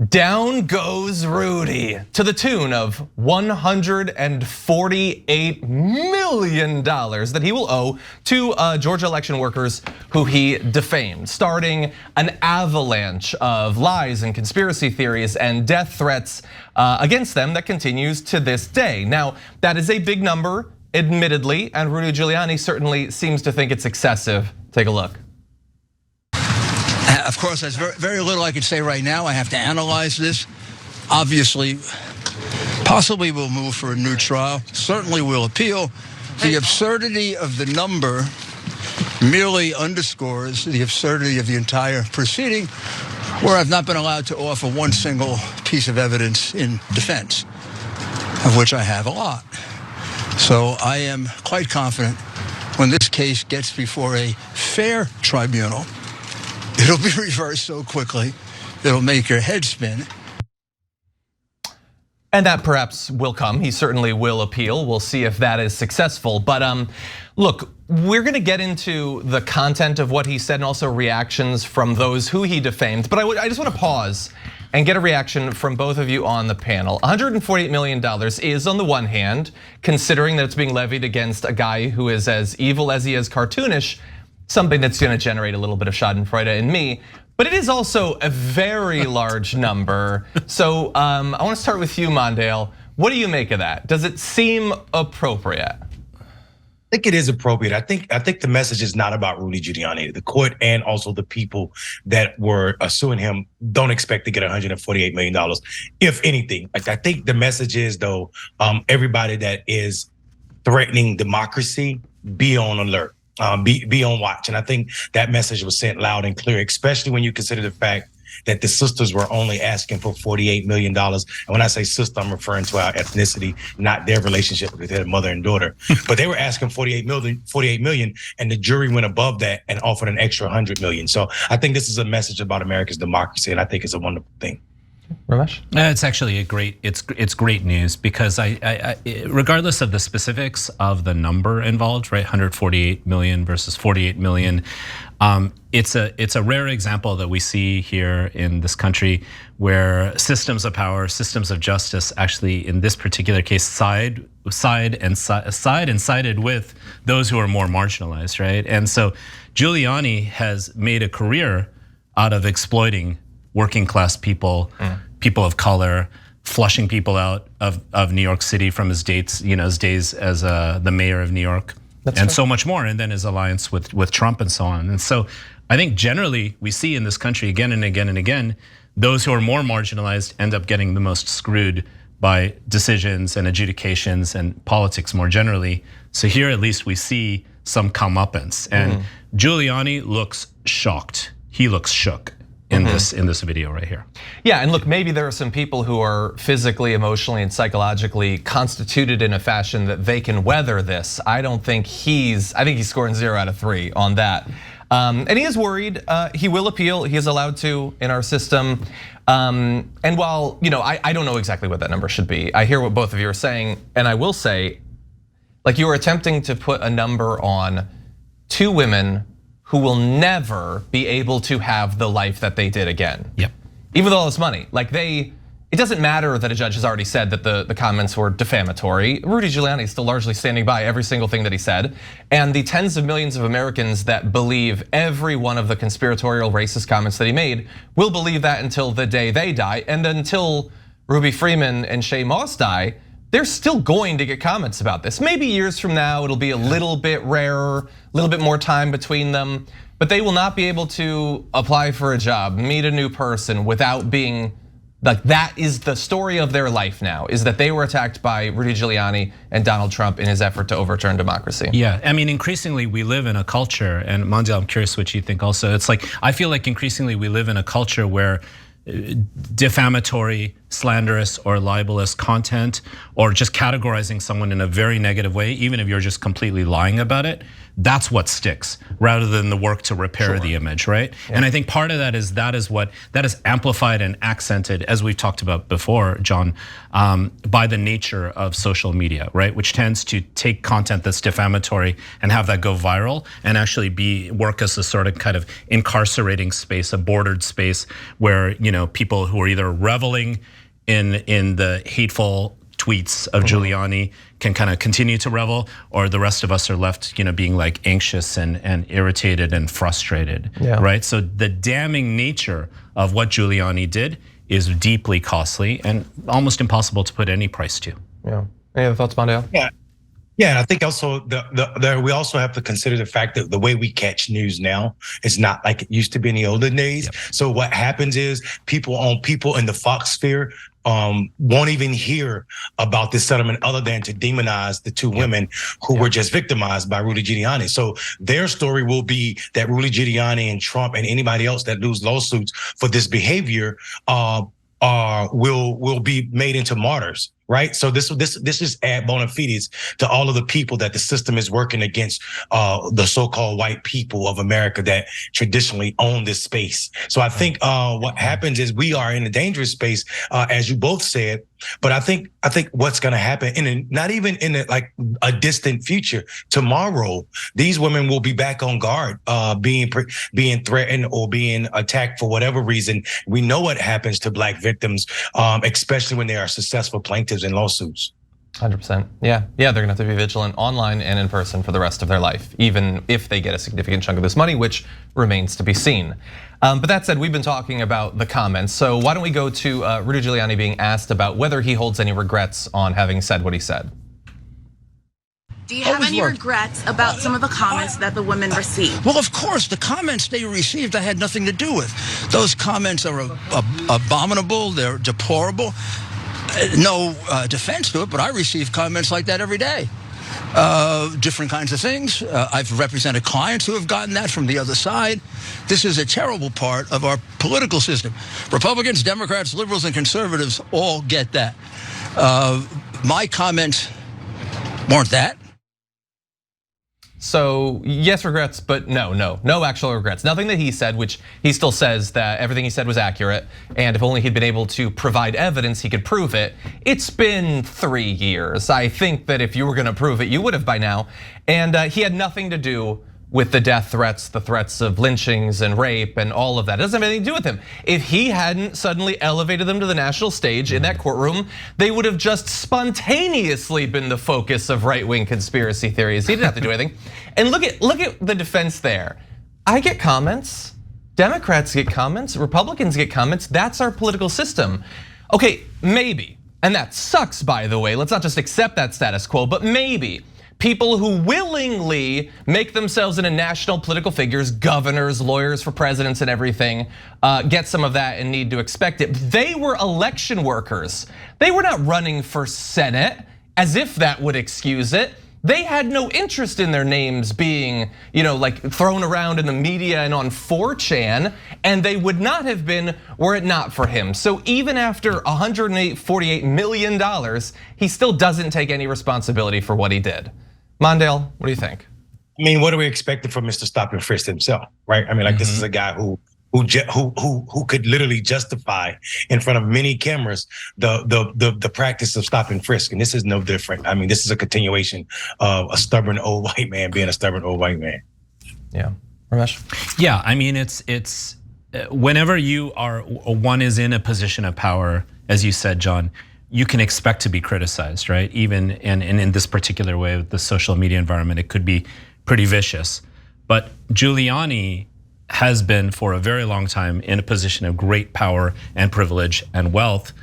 Down goes Rudy to the tune of $148 million that he will owe to Georgia election workers who he defamed, starting an avalanche of lies and conspiracy theories and death threats against them that continues to this day. Now, that is a big number, admittedly, and Rudy Giuliani certainly seems to think it's excessive. Take a look. Of course, there's very little I can say right now. I have to analyze this. Obviously, possibly we'll move for a new trial. Certainly we'll appeal. The absurdity of the number merely underscores the absurdity of the entire proceeding, where I've not been allowed to offer one single piece of evidence in defense, of which I have a lot. So I am quite confident when this case gets before a fair tribunal, it'll be reversed so quickly, it'll make your head spin. And that perhaps will come. He certainly will appeal. We'll see if that is successful. But look, we're gonna get into the content of what he said and also reactions from those who he defamed. But I just wanna pause and get a reaction from both of you on the panel. $148 million is, on the one hand, considering that it's being levied against a guy who is as evil as he is cartoonish, something that's gonna generate a little bit of schadenfreude in me, but it is also a very large number. So I wanna start with you, Mondale. What do you make of that? Does it seem appropriate? I think it is appropriate. I think the message is not about Rudy Giuliani. The court and also the people that were suing him don't expect to get $148 million, if anything. Like, I think the message is, though, everybody that is threatening democracy, be on alert. Be on watch. And I think that message was sent loud and clear, especially when you consider the fact that the sisters were only asking for $48 million. And when I say sister, I'm referring to our ethnicity, not their relationship with their mother and daughter. But they were asking 48 million, and the jury went above that and offered an extra 100 million. So I think this is a message about America's democracy, and I think it's a wonderful thing. Ramesh? It's actually it's great news, because I regardless of the specifics of the number involved, right, 148 million versus 48 million, it's a rare example that we see here in this country where systems of power, systems of justice, actually in this particular case sided with those who are more marginalized, right? And so Giuliani has made a career out of exploiting working class people, people of color, flushing people out of New York City from his his days as the mayor of New York, and so much more, and then his alliance with Trump and so on. And so I think generally we see in this country again and again and again, those who are more marginalized end up getting the most screwed by decisions and adjudications and politics more generally. So here at least we see some comeuppance, and Giuliani looks shocked. He looks shook in this video right here. Yeah, and look, maybe there are some people who are physically, emotionally, and psychologically constituted in a fashion that they can weather this. I think he's scoring 0 out of 3 on that. And he is worried. He will appeal. He is allowed to in our system. And while I don't know exactly what that number should be, I hear what both of you are saying, and I will say, like, you are attempting to put a number on 2 women who will never be able to have the life that they did again. Yep. Even with all this money, it doesn't matter that a judge has already said that the comments were defamatory. Rudy Giuliani is still largely standing by every single thing that he said. And the tens of millions of Americans that believe every one of the conspiratorial racist comments that he made will believe that until the day they die. And until Ruby Freeman and Shaye Moss die, they're still going to get comments about this. Maybe years from now, it'll be a little bit rarer, a little bit more time between them, but they will not be able to apply for a job, meet a new person without being, like, that is the story of their life now, is that they were attacked by Rudy Giuliani and Donald Trump in his effort to overturn democracy. Yeah, I mean, increasingly we live in a culture, and Mondale, I'm curious what you think also. It's like, I feel like increasingly we live in a culture where defamatory, slanderous or libelous content, or just categorizing someone in a very negative way, even if you're just completely lying about it, that's what sticks, rather than the work to repair the image, right? Yeah. And I think part of that is amplified and accented, as we've talked about before, John, by the nature of social media, right? Which tends to take content that's defamatory and have that go viral, and actually work as a sort of kind of incarcerating space, a bordered space where people who are either reveling in the hateful tweets of Giuliani can kind of continue to revel, or the rest of us are left, being like anxious and irritated and frustrated, right? So the damning nature of what Giuliani did is deeply costly and almost impossible to put any price to. Yeah. Any other thoughts, Mondale? Yeah, and I think also we also have to consider the fact that the way we catch news now is not like it used to be in the olden days. Yep. So what happens is people in the Fox sphere won't even hear about this settlement other than to demonize the two women who were just victimized by Rudy Giuliani. So their story will be that Rudy Giuliani and Trump and anybody else that lose lawsuits for this behavior will be made into martyrs. Right, so this is ad bona fides to all of the people that the system is working against, the so-called white people of America that traditionally own this space. So I think what happens is we are in a dangerous space, as you both said. But I think what's going to happen, not even in a distant future, tomorrow these women will be back on guard, being threatened or being attacked for whatever reason. We know what happens to Black victims, especially when they are successful plaintiffs in lawsuits. 100%. Yeah, they're gonna have to be vigilant online and in person for the rest of their life, even if they get a significant chunk of this money, which remains to be seen. But that said, we've been talking about the comments. So why don't we go to Rudy Giuliani being asked about whether he holds any regrets on having said what he said. Do you have any regrets about some of the comments that the women received? Well, of course, the comments they received I had nothing to do with. Those comments are abominable, they're deplorable. No defense to it, but I receive comments like that every day. Different kinds of things. I've represented clients who have gotten that from the other side. This is a terrible part of our political system. Republicans, Democrats, liberals, and conservatives all get that. My comments weren't that. So yes, regrets, but no actual regrets. Nothing that he said, which he still says that everything he said was accurate. And if only he'd been able to provide evidence, he could prove it. It's been 3 years. I think that if you were gonna prove it, you would have by now. And he had nothing to do with the death threats, the threats of lynchings and rape and all of that. It doesn't have anything to do with him. If he hadn't suddenly elevated them to the national stage in that courtroom, they would have just spontaneously been the focus of right-wing conspiracy theories. He didn't have to do anything. And look at the defense there. I get comments, Democrats get comments, Republicans get comments. That's our political system. Okay, maybe, and that sucks, by the way. Let's not just accept that status quo, but maybe people who willingly make themselves into national political figures, governors, lawyers for presidents and everything, get some of that and need to expect it. They were election workers. They were not running for Senate, as if that would excuse it. They had no interest in their names being, like thrown around in the media and on 4chan, and they would not have been were it not for him. So even after $148 million, he still doesn't take any responsibility for what he did. Mondale, what do you think? I mean, what are we expecting from Mr. Stop and Frisk himself, right? I mean, like this is a guy who could literally justify in front of many cameras the practice of stop and frisk, and this is no different. I mean, this is a continuation of a stubborn old white man being a stubborn old white man. Yeah, Ramesh. Yeah, I mean, it's whenever one is in a position of power, as you said, John, you can expect to be criticized, right? Even in this particular way with the social media environment, it could be pretty vicious. But Giuliani has been for a very long time in a position of great power and privilege and wealth,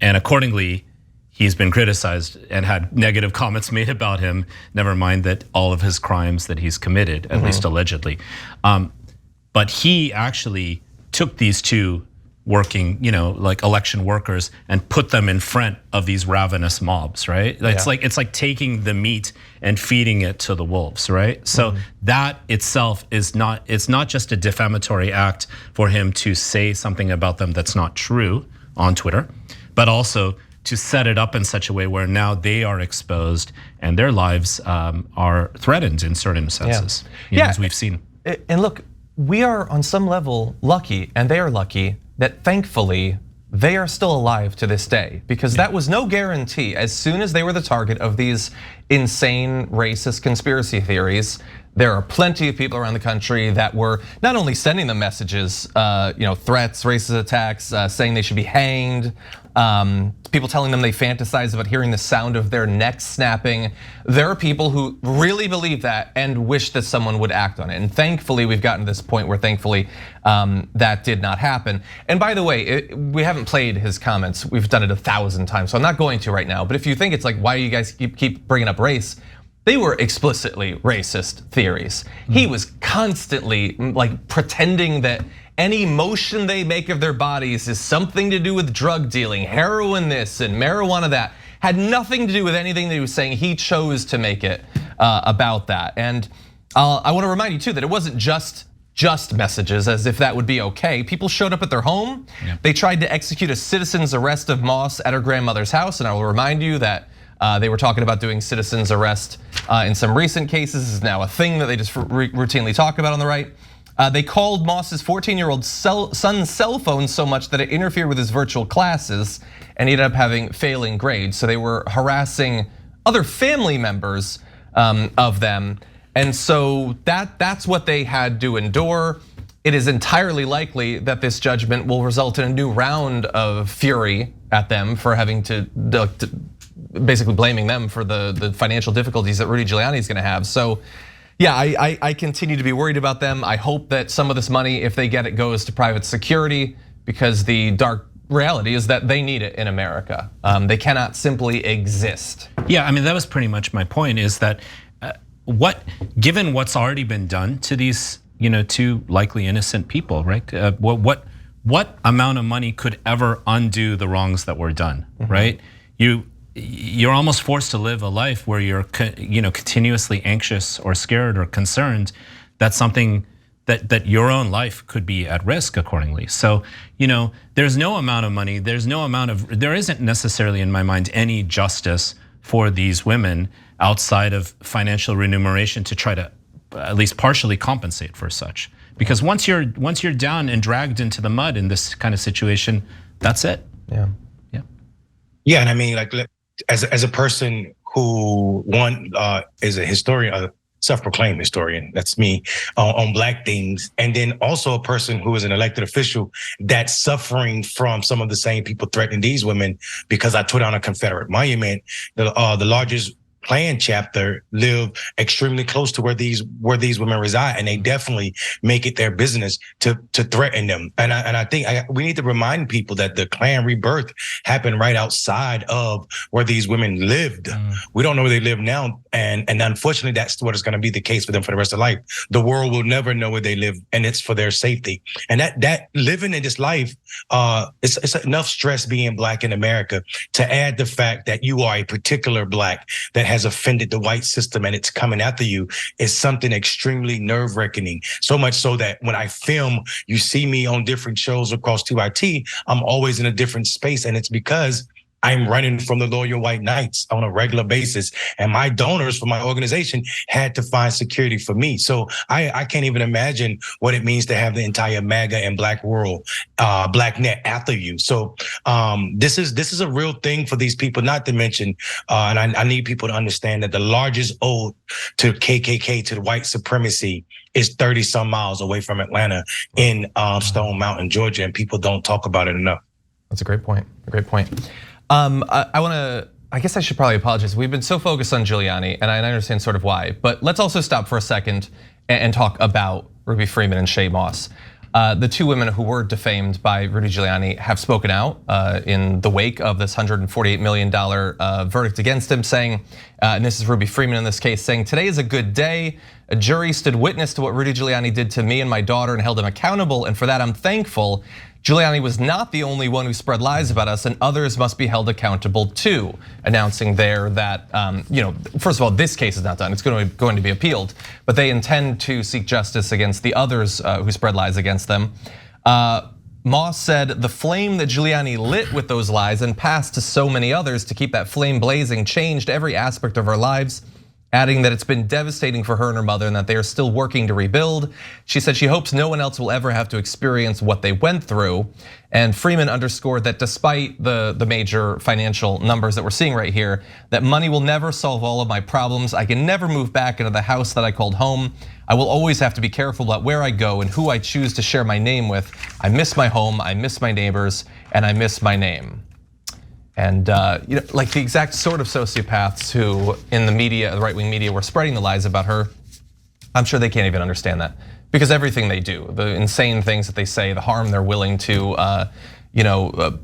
and accordingly, he's been criticized and had negative comments made about him. Never mind that all of his crimes that he's committed, at least allegedly. But he actually took these two working, like election workers, and put them in front of these ravenous mobs, right? It's like taking the meat and feeding it to the wolves, right? So that itself it's not just a defamatory act for him to say something about them that's not true on Twitter, but also to set it up in such a way where now they are exposed and their lives are threatened in certain senses, as we've seen. And look, we are on some level lucky, and they are lucky that thankfully they are still alive to this day, because that was no guarantee. As soon as they were the target of these insane racist conspiracy theories, there are plenty of people around the country that were not only sending them messages, threats, racist attacks, saying they should be hanged, people telling them they fantasize about hearing the sound of their necks snapping. There are people who really believe that and wish that someone would act on it. And thankfully, we've gotten to this point where thankfully that did not happen. And by the way, we haven't played his comments. We've done it 1,000 times, so I'm not going to right now. But if you think it's like, why do you guys keep bringing up race? They were explicitly racist theories. He was constantly like pretending that any motion they make of their bodies is something to do with drug dealing, heroin this and marijuana that. Had nothing to do with anything that he was saying. He chose to make it about that. And I want to remind you too that it wasn't just messages, as if that would be okay. People showed up at their home. They tried to execute a citizen's arrest of Moss at her grandmother's house. And I will remind you that they were talking about doing citizen's arrest in some recent cases. This is now a thing that they just routinely talk about on the right. They called Moss's 14-year-old son's cell phone so much that it interfered with his virtual classes, and he ended up having failing grades. So they were harassing other family members of them. And so that's what they had to endure. It is entirely likely that this judgment will result in a new round of fury at them for having to basically blaming them for the financial difficulties that Rudy Giuliani is gonna have. So yeah, I continue to be worried about them. I hope that some of this money, if they get it, goes to private security, because the dark reality is that they need it in America. They cannot simply exist. Yeah, I mean, that was pretty much my point, is that given what's already been done to these two likely innocent people, right? What amount of money could ever undo the wrongs that were done, right? You're almost forced to live a life where you're continuously anxious or scared or concerned that something that your own life could be at risk accordingly. So, there's no amount of money, there isn't necessarily in my mind any justice for these women outside of financial remuneration to try to at least partially compensate for such. Because once you're down and dragged into the mud in this kind of situation, that's it. Yeah, and I mean, like, as a person who is a historian, a self-proclaimed historian, that's me, on Black things, and then also a person who is an elected official that's suffering from some of the same people threatening these women, because I tore down a Confederate monument. The largest Klan chapter live extremely close to where these women reside, and they definitely make it their business to threaten them. And I think we need to remind people that the Klan rebirth happened right outside of where these women lived. We don't know where they live now, and unfortunately, that's what is going to be the case for them for the rest of life. The world will never know where they live, and it's for their safety. And that living in this life, it's enough stress being Black in America, to add the fact that you are a particular Black that has offended the white system and it's coming after you, is something extremely nerve-wracking. So much so that when I film, you see me on different shows across TYT, I'm always in a different space, and it's because I'm running from the loyal white knights on a regular basis, and my donors for my organization had to find security for me. So I can't even imagine what it means to have the entire MAGA and Black world, Black net after you. So this is a real thing for these people. Not to mention, and I need people to understand that the largest ode to KKK, to the white supremacy, is 30 some miles away from Atlanta in Stone Mountain, Georgia, and people don't talk about it enough. That's a great point. A great point. I guess I should probably apologize. We've been so focused on Giuliani, and I understand sort of why, but let's also stop for a second and talk about Ruby Freeman and Shaye Moss. The two women who were defamed by Rudy Giuliani have spoken out in the wake of this $148 million verdict against him, saying, and this is Ruby Freeman in this case, saying, "Today is a good day. A jury stood witness to what Rudy Giuliani did to me and my daughter and held him accountable, and for that I'm thankful. Giuliani was not the only one who spread lies about us, and others must be held accountable too," announcing there that, first of all, this case is not done. It's going to be appealed, but they intend to seek justice against the others who spread lies against them. Moss said the flame that Giuliani lit with those lies and passed to so many others to keep that flame blazing changed every aspect of our lives, adding that it's been devastating for her and her mother and that they are still working to rebuild. She said she hopes no one else will ever have to experience what they went through. And Freeman underscored that despite the major financial numbers that we're seeing right here, that money will never solve all of my problems. I can never move back into the house that I called home. I will always have to be careful about where I go and who I choose to share my name with. I miss my home, I miss my neighbors, and I miss my name. And like the exact sort of sociopaths who in the media, the right-wing media, were spreading the lies about her, I'm sure they can't even understand that. Because everything they do, the insane things that they say, the harm they're willing to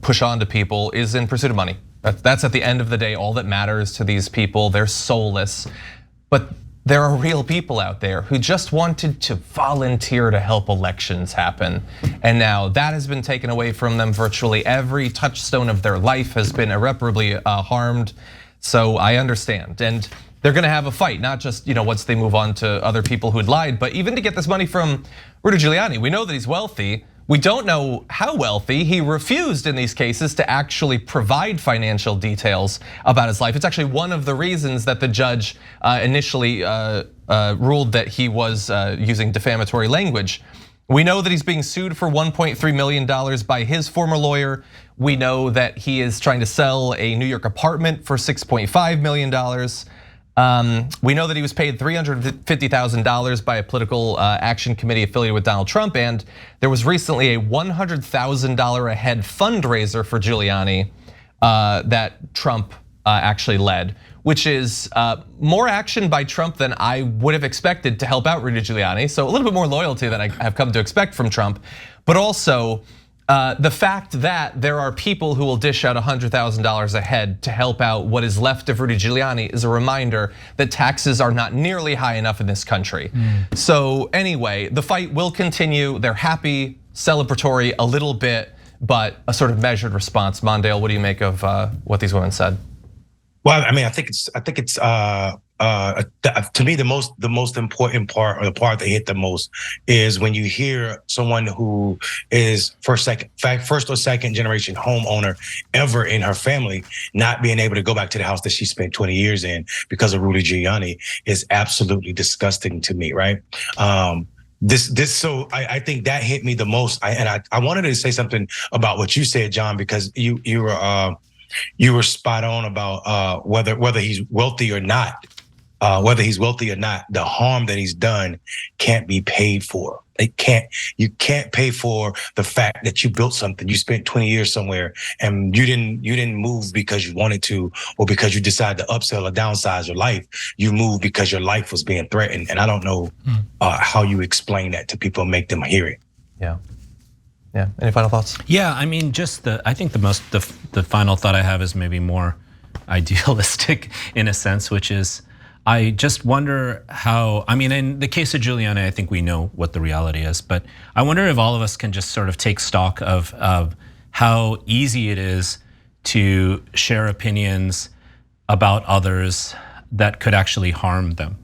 push onto people is in pursuit of money. That's at the end of the day all that matters to these people. They're soulless. But there are real people out there who just wanted to volunteer to help elections happen. And now that has been taken away from them. Virtually every touchstone of their life has been irreparably harmed. So I understand. And they're gonna have a fight, not just once they move on to other people who had lied, but even to get this money from Rudy Giuliani. We know that he's wealthy. We don't know how wealthy. He refused in these cases to actually provide financial details about his life. It's actually one of the reasons that the judge initially ruled that he was using defamatory language. We know that he's being sued for $1.3 million by his former lawyer. We know that he is trying to sell a New York apartment for $6.5 million. We know that he was paid $350,000 by a political action committee affiliated with Donald Trump, and there was recently a $100,000 a head fundraiser for Giuliani that Trump actually led, which is more action by Trump than I would have expected to help out Rudy Giuliani. So a little bit more loyalty than I have come to expect from Trump, but also the fact that there are people who will dish out $100,000 a head to help out what is left of Rudy Giuliani is a reminder that taxes are not nearly high enough in this country. So anyway, the fight will continue. They're happy, celebratory a little bit, but a sort of measured response. Mondale, what do you make of what these women said? Well, I mean, I think it's to me the most important part, or the part that hit the most, is when you hear someone who is first or second generation homeowner ever in her family not being able to go back to the house that she spent 20 years in because of Rudy Giuliani is absolutely disgusting to me, right? So I think that hit me the most. I wanted to say something about what you said, John, because you were spot on about whether he's wealthy or not. The harm that he's done can't be paid for. You can't pay for the fact that you built something. You spent 20 years somewhere and you didn't move because you wanted to, or because you decided to upsell or downsize your life. You moved because your life was being threatened. And I don't know how you explain that to people and make them hear it. Yeah. Any final thoughts? Yeah, I mean, I think the final thought I have is maybe more idealistic in a sense, which is, I just wonder how, I mean, in the case of Giuliani, I think we know what the reality is, but I wonder if all of us can just sort of take stock of how easy it is to share opinions about others that could actually harm them.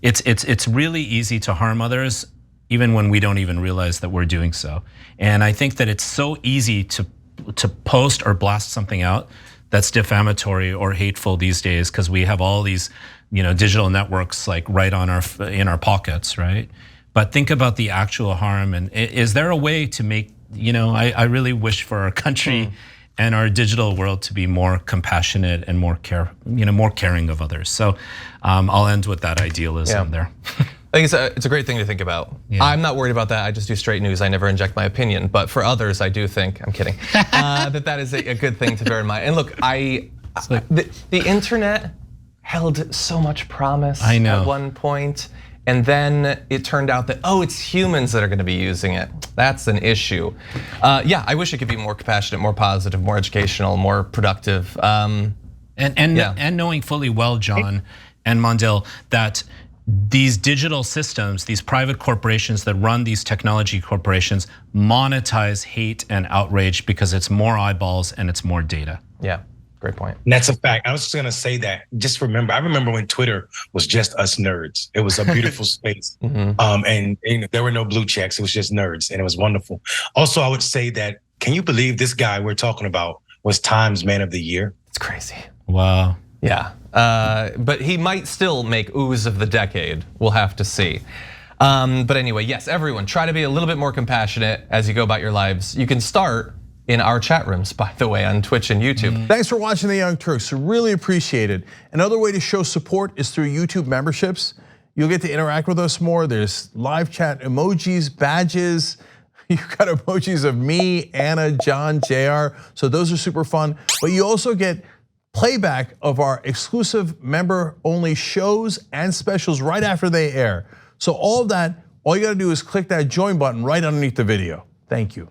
It's really easy to harm others, even when we don't even realize that we're doing so. And I think that it's so easy to post or blast something out that's defamatory or hateful these days, because we have all these digital networks like right on in our pockets, right? But think about the actual harm, and is there a way to make, I really wish for our country and our digital world to be more compassionate and more caring of others. So I'll end with that idealism there. I think it's a great thing to think about. Yeah. I'm not worried about that. I just do straight news. I never inject my opinion. But for others, I do think, I'm kidding, that is a good thing to bear in mind. And look, the internet held so much promise at one point, and then it turned out that, it's humans that are gonna be using it. That's an issue. Yeah, I wish it could be more compassionate, more positive, more educational, more productive. And knowing fully well, John and Mondale, that these digital systems, these private corporations that run these technology corporations monetize hate and outrage because it's more eyeballs and it's more data. Yeah. Great point. And that's a fact. I was just gonna say that. Just remember, I remember when Twitter was just us nerds. It was a beautiful space, and there were no blue checks. It was just nerds, and it was wonderful. Also, I would say that. Can you believe this guy we're talking about was Times Man of the Year? It's crazy. Wow. Yeah, but he might still make ooze of the decade. We'll have to see. But anyway, yes, everyone, try to be a little bit more compassionate as you go about your lives. You can start in our chat rooms, by the way, on Twitch and YouTube. Thanks for watching the Young Turks, really appreciate it. Another way to show support is through YouTube memberships. You'll get to interact with us more. There's live chat emojis, badges. You've got emojis of me, Anna, John, JR, so those are super fun. But you also get playback of our exclusive member-only shows and specials right after they air. So all of that, all you gotta do is click that join button right underneath the video. Thank you.